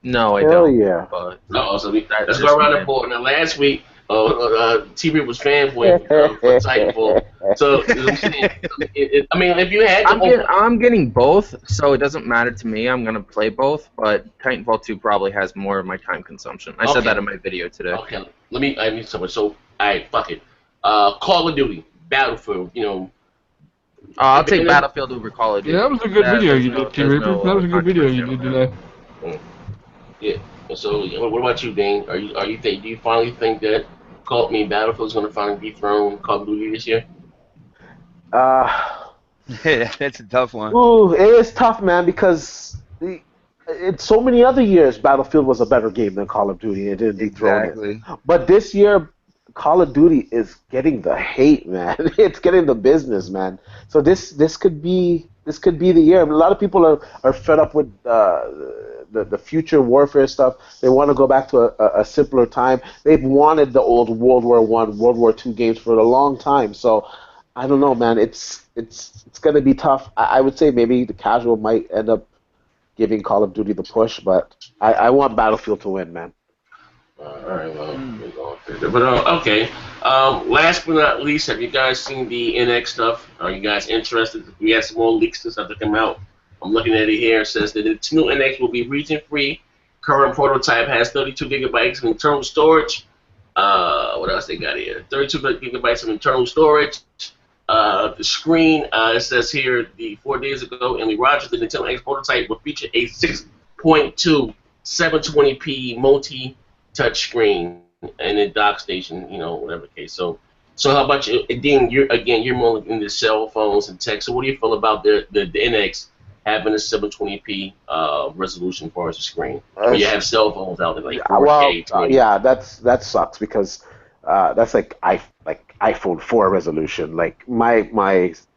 No, I don't. Yeah. So let's go around the board. Now, last week, T-Reed was fanboy for Titanfall. So I mean, if you had, I'm getting both, so it doesn't matter to me. I'm gonna play both, but Titanfall 2 probably has more of my time consumption. I said that in my video today. Okay, I need someone. So, alright, fuck it. Call of Duty, Battlefield, I'll take Battlefield over Call of Duty. Yeah, that was a good video you did, T-Reaper. That was a good video you did today. Yeah. So, what about you, Dane? Do you finally think that Battlefield is going to finally dethrone Call of Duty this year? Uh, That's a tough one. Ooh, it is tough, man, because in so many other years, Battlefield was a better game than Call of Duty. It didn't dethrone it. Exactly. But this year, Call of Duty is getting the hate, man. It's getting the business, man. So this could be the year. I mean, a lot of people are fed up with the future warfare stuff. They want to go back to a simpler time. They've wanted the old World War I, World War II games for a long time. So I don't know, man. It's gonna be tough. I would say maybe the casual might end up giving Call of Duty the push, but I want Battlefield to win, man. All right, well, Mm. we're going further. But okay. Last but not least, have you guys seen the NX stuff? Are you guys interested? We had some more leaks and stuff to come out. I'm looking at it here. It says that the new NX will be region-free. Current prototype has 32 gigabytes of internal storage. What else they got here? 32 gigabytes of internal storage. The screen, it says here, 4 days ago, Emily Rogers, the Nintendo X prototype will feature a 6.2 720p multi-touch screen and a dock station, whatever the case. So how about you? Dean, you're more into cell phones and tech. So what do you feel about the NX having a 720p resolution for as a screen? Or you have cell phones out there like 4K. Yeah, that sucks because that's like iPhone 4 resolution. Like my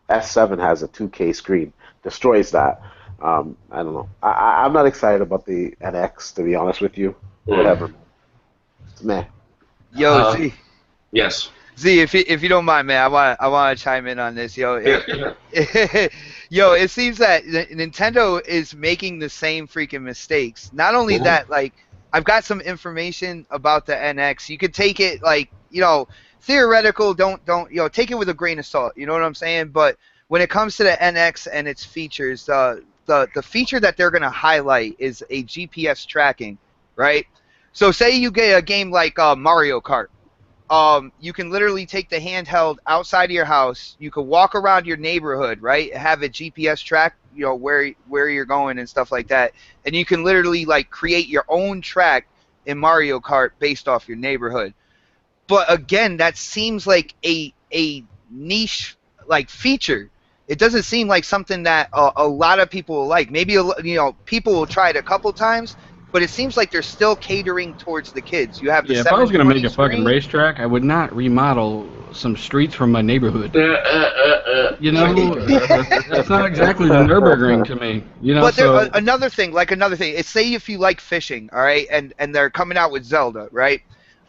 S7 has a 2K screen, destroys that. I don't know. I'm not excited about the NX, to be honest with you. Whatever. It's meh. Yo, Z, Yes. Z, if you don't mind, man, I want to chime in on this, yo. Yeah. Yo, it seems that Nintendo is making the same freaking mistakes. Not only that, like, I've got some information about the NX. You could take it like, theoretical. Don't take it with a grain of salt. You know what I'm saying? But when it comes to the NX and its features, the feature that they're gonna highlight is a GPS tracking, right? So say you get a game like Mario Kart. You can literally take the handheld outside of your house. You can walk around your neighborhood, right? Have a GPS track, where you're going and stuff like that. And you can literally like create your own track in Mario Kart based off your neighborhood. But again, that seems like a niche like feature. It doesn't seem like something that a lot of people will like. Maybe people will try it a couple times, but it seems like they're still catering towards the kids. You have the if I was going to make a screen. fucking racetrack, I would not remodel some streets from my neighborhood. That's not exactly the Nürburgring to me. But another thing. It's say if you like fishing, all right, and they're coming out with Zelda, right?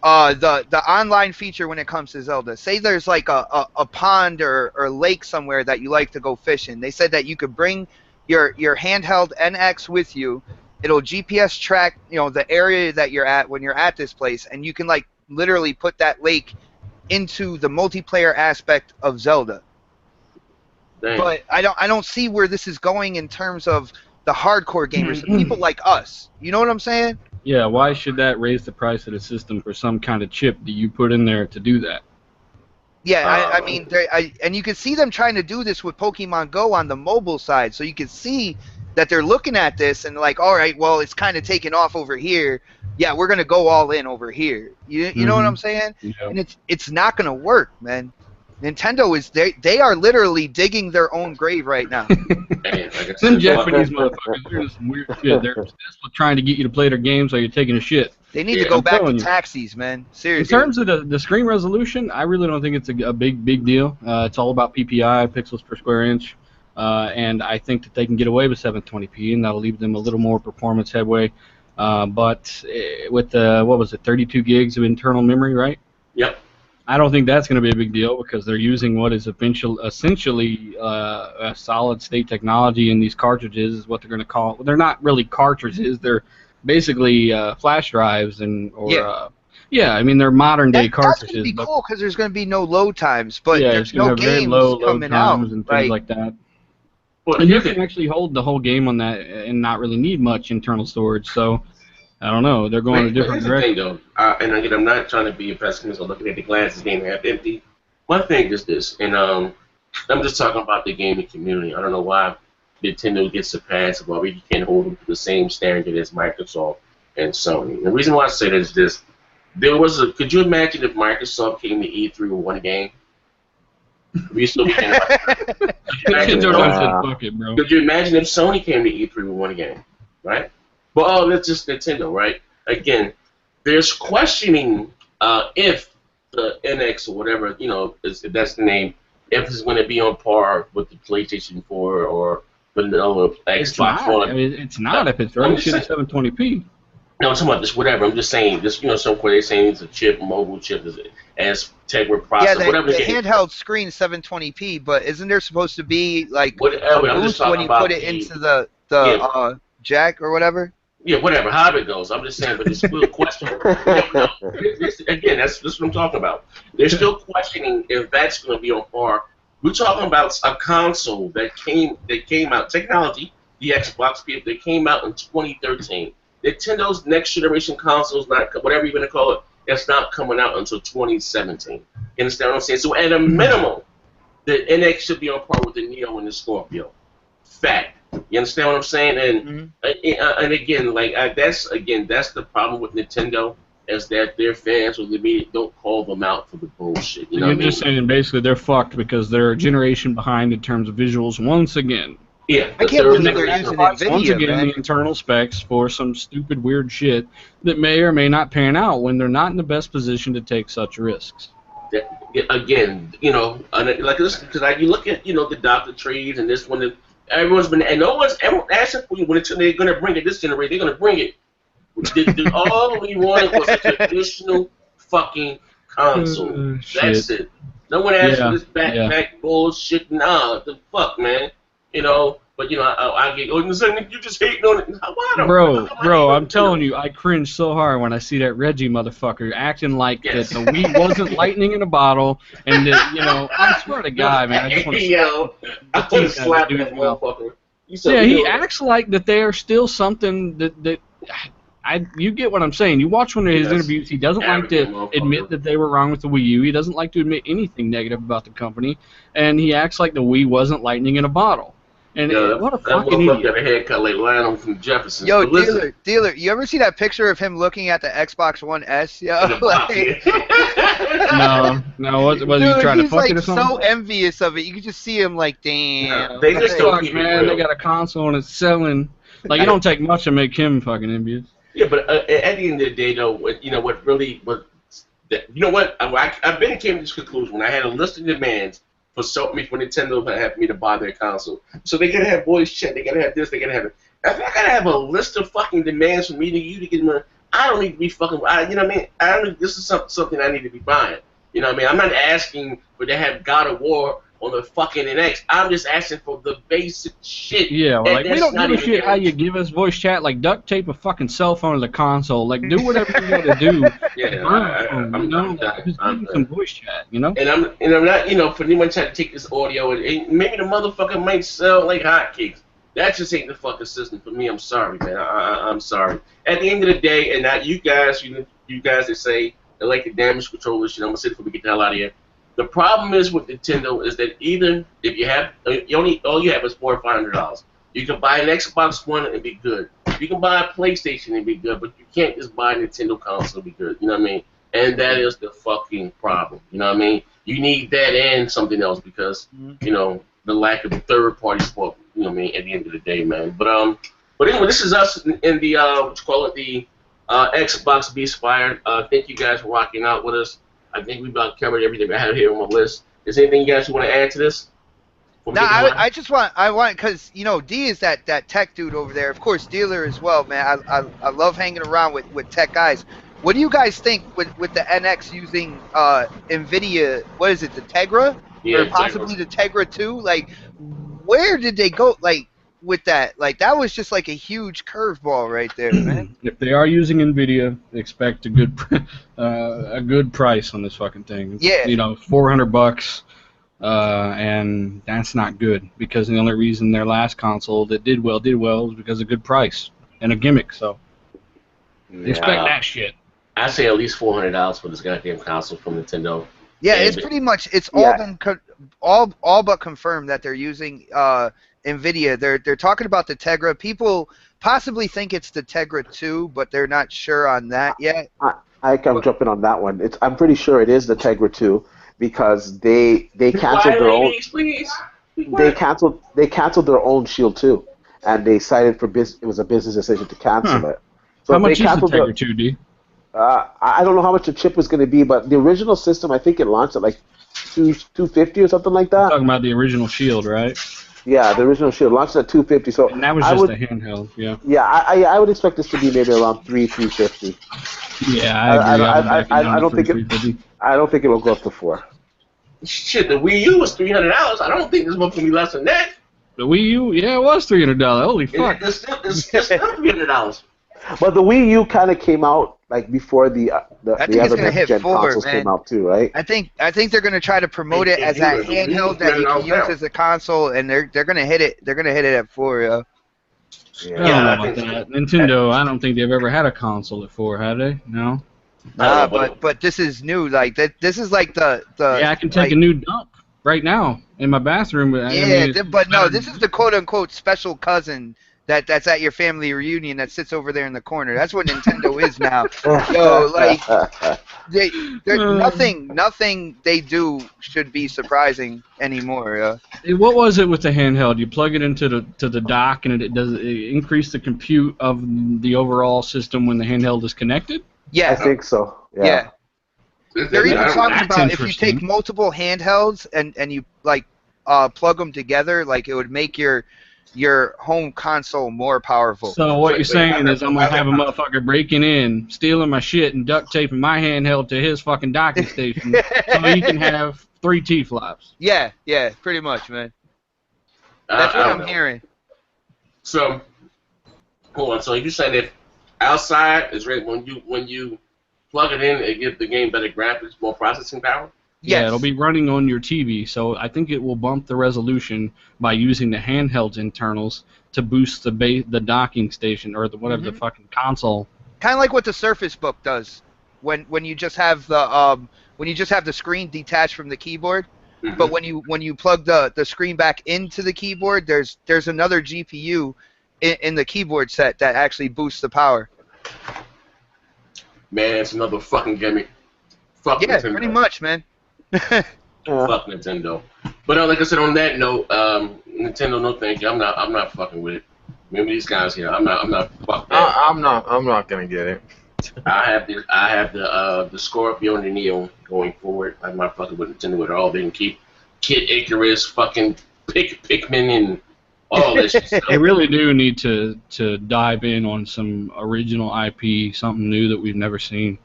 The online feature when it comes to Zelda. Say there's like a pond or lake somewhere that you like to go fishing. They said that you could bring your handheld NX with you. It'll GPS track, the area that you're at when you're at this place, and you can like literally put that lake into the multiplayer aspect of Zelda. Dang. But I don't see where this is going in terms of the hardcore gamers, the people like us. You know what I'm saying? Yeah, why should that raise the price of the system for some kind of chip that you put in there to do that? Yeah, I mean, and you can see them trying to do this with Pokemon Go on the mobile side. So you can see that they're looking at this and like, all right, well, it's kind of taking off over here. Yeah, we're gonna go all in over here. You know what I'm saying? Yeah. And it's not gonna work, man. Nintendo is they are literally digging their own grave right now. Some Japanese motherfuckers, they're doing some weird shit. They're just trying to get you to play their games while you're taking a shit. They need to go back to taxis, man. Seriously. In terms of the screen resolution, I really don't think it's a big deal. It's all about PPI, pixels per square inch, and I think that they can get away with 720p, and that'll leave them a little more performance headway. But with 32 gigs of internal memory, right? Yep. I don't think that's going to be a big deal because they're using what is essentially a solid-state technology in these cartridges is what they're going to call it. Well, they're not really cartridges. They're basically flash drives I mean, they're modern-day cartridges. That's going to be cool because there's going to be no load times, but there's no games very low load coming times out. and things like that. Well, and you can actually hold the whole game on that and not really need much internal storage, so... I don't know. They're going a different direction. Here's the thing, though, and again, I'm not trying to be a pessimist or looking at the glasses being half empty. One thing is this, and I'm just talking about the gaming community. I don't know why Nintendo gets a pass, why we can't hold them to the same standard as Microsoft and Sony. The reason why I say that is this: could you imagine if Microsoft came to E3 with one game? We still be paying about Could you imagine if Sony came to E3 with one game, right? Well, that's just Nintendo, right? Again, there's questioning if the NX or whatever, if that's the name, if it's going to be on par with the PlayStation 4 or the Xbox One. I mean, it's not if it's running shit at 720p. No, I'm talking about this, whatever. I'm just saying, somewhere they're saying it's a chip, mobile chip, as Tegra processor, whatever. The handheld screen 720p, but isn't there supposed to be like whatever, a boost when you put it into the jack or whatever? Yeah, whatever, however it goes. I'm just saying, but it's still a question. Again, that's what I'm talking about. They're still questioning if that's going to be on par. We're talking about a console that came out, technology, the Xbox, they came out in 2013. Nintendo's next generation consoles, whatever you're going to call it, it's not coming out until 2017. You understand what I'm saying? So at a minimum, the NX should be on par with the Neo and the Scorpio. Fact. You understand what I'm saying? And again, that's the problem with Nintendo, is that their fans or the media don't call them out for the bullshit. You're just saying basically they're fucked because they're a generation behind in terms of visuals once again. Yeah, I can't believe they're using NVIDIA, once again, man. the internal specs for some stupid weird shit that may or may not pan out when they're not in the best position to take such risks. Again, like this, because you look at the Dr. Trees and this one, everyone's been, and no one's ever asking for you when they're going to bring it this generation. They're going to bring it. All we wanted was a traditional fucking console. That's it. No one asked for this back bullshit. Nah, the fuck, man. But I get, you just hating on it. Bro, I'm telling you, I cringe so hard when I see that Reggie motherfucker acting like that the Wii wasn't lightning in a bottle, and that, I swear to God, man, I just want to slap that motherfucker. He acts like that they are still something that you get what I'm saying. You watch one of his interviews, he doesn't like to admit that they were wrong with the Wii U. He doesn't like to admit anything negative about the company, and he acts like the Wii wasn't lightning in a bottle. And what a fucking idiot. Got a haircut like Lionel from Jefferson. Yo, dealer, you ever see that picture of him looking at the Xbox One S? Yo, no, was he trying to fuck it or something? He's so envious of it. You can just see him like, damn. They just don't keep man. They got a console and it's selling. Like, it don't take much to make him fucking envious. Yeah, but at the end of the day, though, I've been came to this conclusion when I had a list of demands for Nintendo to have me to buy their console. So they gotta have voice chat, they gotta have this, they gotta have it. If I gotta have a list of fucking demands from me to you to get money, I don't need to be fucking. This is something I need to be buying. You know what I mean? I'm not asking for to have God of War on the fucking NX. I'm just asking for the basic shit. Yeah, well, we don't give a shit how you give us voice chat. Like, duct tape a fucking cell phone to the console. Like, do whatever you gotta do. Just give me some voice chat, And I'm not, for anyone trying to take this audio and maybe the motherfucker might sell like hotcakes. That just ain't the fucking system for me. I'm sorry, man. I'm sorry. At the end of the day, and now you guys that say they like the damage control shit, I'm gonna sit before we get the hell out of here. The problem is with Nintendo is that either if you have all you have is $400 or $500. You can buy an Xbox One and be good. You can buy a PlayStation and be good, but you can't just buy a Nintendo console and be good. You know what I mean? And that is the fucking problem. You know what I mean? You need that and something else because the lack of third-party support. You know what I mean? At the end of the day, man. But anyway, this is us in the the Xbox Beastfire. Thank you guys for rocking out with us. I think we about covered everything I have here on my list. Is there anything you guys want to add to this? No, I want, because, D is that tech dude over there. Of course, dealer as well, man. I love hanging around with tech guys. What do you guys think with the NX using NVIDIA, what is it, the Tegra? Yeah, or possibly the Tegra 2? Like, where did they go, with that? Like, that was just like a huge curveball right there, man. If they are using NVIDIA, expect a good price on this fucking thing. Yeah. $400, and that's not good because the only reason their last console that did well was because of good price and a gimmick. So expect that shit. I say at least $400 for this goddamn console from Nintendo. Yeah, it's pretty much, it's all been all but confirmed that they're using NVIDIA. They're talking about the Tegra. People possibly think it's the Tegra 2, but they're not sure on that yet. I can jump in on that one. I'm pretty sure it is the Tegra 2 because they canceled their own. They canceled their own Shield 2, and they cited for it was a business decision to cancel it. So how much is the Tegra 2, D? I don't know how much the chip was going to be, but the original system, I think it launched at like $250 or something like that. You're talking about the original Shield, right? Yeah, the original Shield launched at $250. So and that was just a handheld, yeah. Yeah, I would expect this to be maybe around $350. Yeah, I agree. I don't think it will go up to $4. Shit, the Wii U was $300. I don't think this one's gonna be less than that. The Wii U, yeah, it was $300. Holy fuck! It's still $300. But the Wii U kind of came out like before the other next-gen consoles came out too, right? I think they're gonna try to promote it as that handheld that you can use as a console, and they're gonna hit it. They're gonna hit it at $4, yeah. I don't know about that. Nintendo, I don't think they've ever had a console at $4, have they? No. But this is new. Like this is like the yeah, I can take a new dump right now in my bathroom. But no, this is the quote-unquote special cousin that's at your family reunion that sits over there in the corner. That's what Nintendo is now. So like, nothing they do should be surprising anymore. What was it with the handheld? You plug it into the dock, and it increase the compute of the overall system when the handheld is connected? Yeah, I think so. Yeah. They're even talking about if you take multiple handhelds and you like plug them together, like it would make your home console more powerful. So what you're saying is I'm gonna have a motherfucker breaking in, stealing my shit, and duct taping my handheld to his fucking docking station, so he can have 3 T-flops. Yeah, pretty much, man. That's what I'm hearing. So, hold on. So you're saying if outside is right when you plug it in, it gives the game better graphics, more processing power? Yes. Yeah, it'll be running on your TV, so I think it will bump the resolution by using the handheld's internals to boost the docking station or the fucking console. Kind of like what the Surface Book does, when you just have the screen detached from the keyboard, but when you plug the screen back into the keyboard, there's another GPU in the keyboard set that actually boosts the power. Man, it's another fucking gimmick. Fuck yeah, Nintendo. Pretty much, man. Fuck Nintendo. But like I said, on that note, Nintendo, no thank you. I'm not fucking with it. Remember these guys here. I'm not fuck that. I'm not gonna get it. I have the Scorpio and the Neo going forward. I'm not fucking with Nintendo at all. They can keep Kid Icarus, fucking Pikmin, and all this shit. They really do need to dive in on some original IP, something new that we've never seen.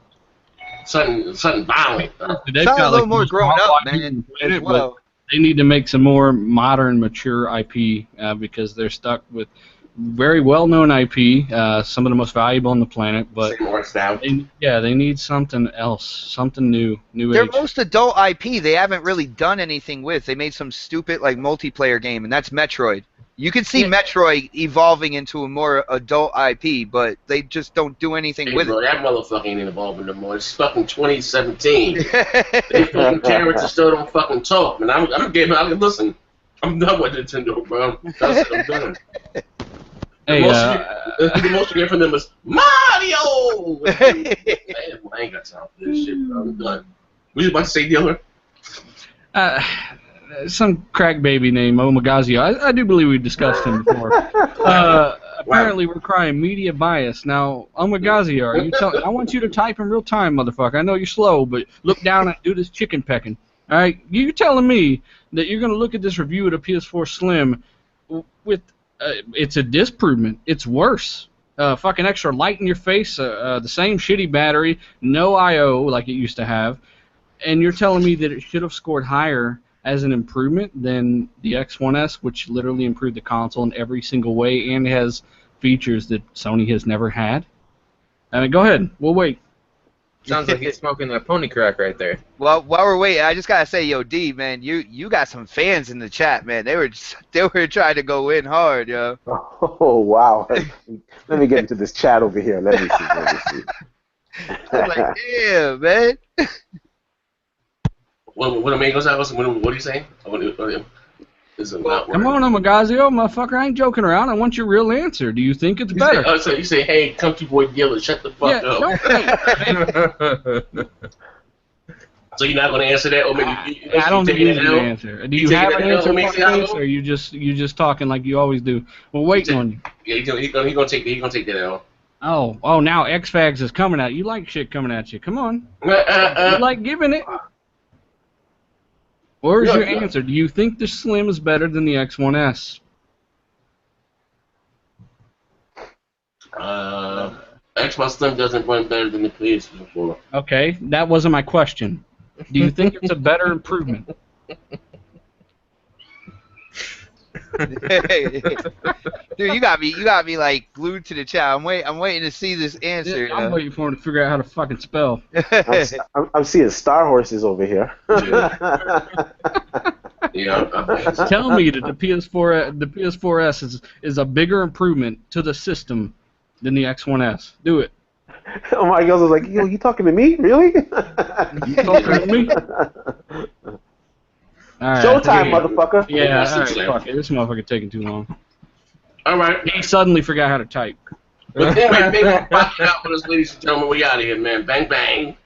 Something violent. They've got a little more grown up, man. As well. They need to make some more modern, mature IP because they're stuck with very well-known IP, some of the most valuable on the planet. But they need something else, something new. Their most adult IP, they haven't really done anything with. They made some stupid like multiplayer game, and that's Metroid. You can see Metroid evolving into a more adult IP, but they just don't do anything with it. That motherfucker ain't evolving no more. It's fucking 2017. They fucking characters still don't fucking talk. And listen, I'm done with Nintendo, bro. That's what I'm done. The most you get from them is Mario! I ain't got time for this shit, bro. I'm done. What you about to say, dealer? Some crack baby named Omagazio. I do believe we discussed him before. Apparently, we're crying media bias. Now, Omagazio, are you I want you to type in real time, motherfucker. I know you're slow, but look down and do this chicken pecking. All right? You're telling me that you're going to look at this review of the PS4 Slim with it's a disprovement. It's worse. Fucking extra light in your face, the same shitty battery, no I/O like it used to have, and you're telling me that it should have scored higher as an improvement than the X1S, which literally improved the console in every single way and has features that Sony has never had? I mean, go ahead. We'll wait. Sounds like he's smoking that pony crack right there. Well, while we're waiting, I just gotta say, yo, D, man, you got some fans in the chat, man. They were trying to go in hard, yo. Oh wow! Let me get into this chat over here. Let me see. I'm like, damn, man. What a man goes out. What are you saying? Come on, Amagazio, motherfucker. I ain't joking around. I want your real answer. Do you think it's better? So you say, hey, country boy dealer, shut the fuck up. So you're not going to answer that, or maybe I don't think he's going to answer. Do you have an answer for this, or you just talking like you always do? We're waiting on you. Yeah, he's going to take that L. Oh, now X-Fags is coming at you. You like shit coming at you. Come on. You like giving it. Where's your answer? Do you think the Slim is better than the X1S? Xbox Slim doesn't run better than the PS4. Okay, that wasn't my question. Do you think it's a better improvement? Dude, you got me like glued to the chat. I'm waiting to see this answer. I'm waiting for him to figure out how to fucking spell. I'm seeing Star Horses over here. Yeah. Tell me that the PS4S is a bigger improvement to the system than the X1S. Do it. Oh my God! I was like, yo, you talking to me? Really? You talking to me? All right, Showtime, motherfucker. Yeah, all right, fuck it. This motherfucker taking too long. All right. He suddenly forgot how to type. But anyway, big up, out with us, ladies and gentlemen. We out of here, man. Bang, bang.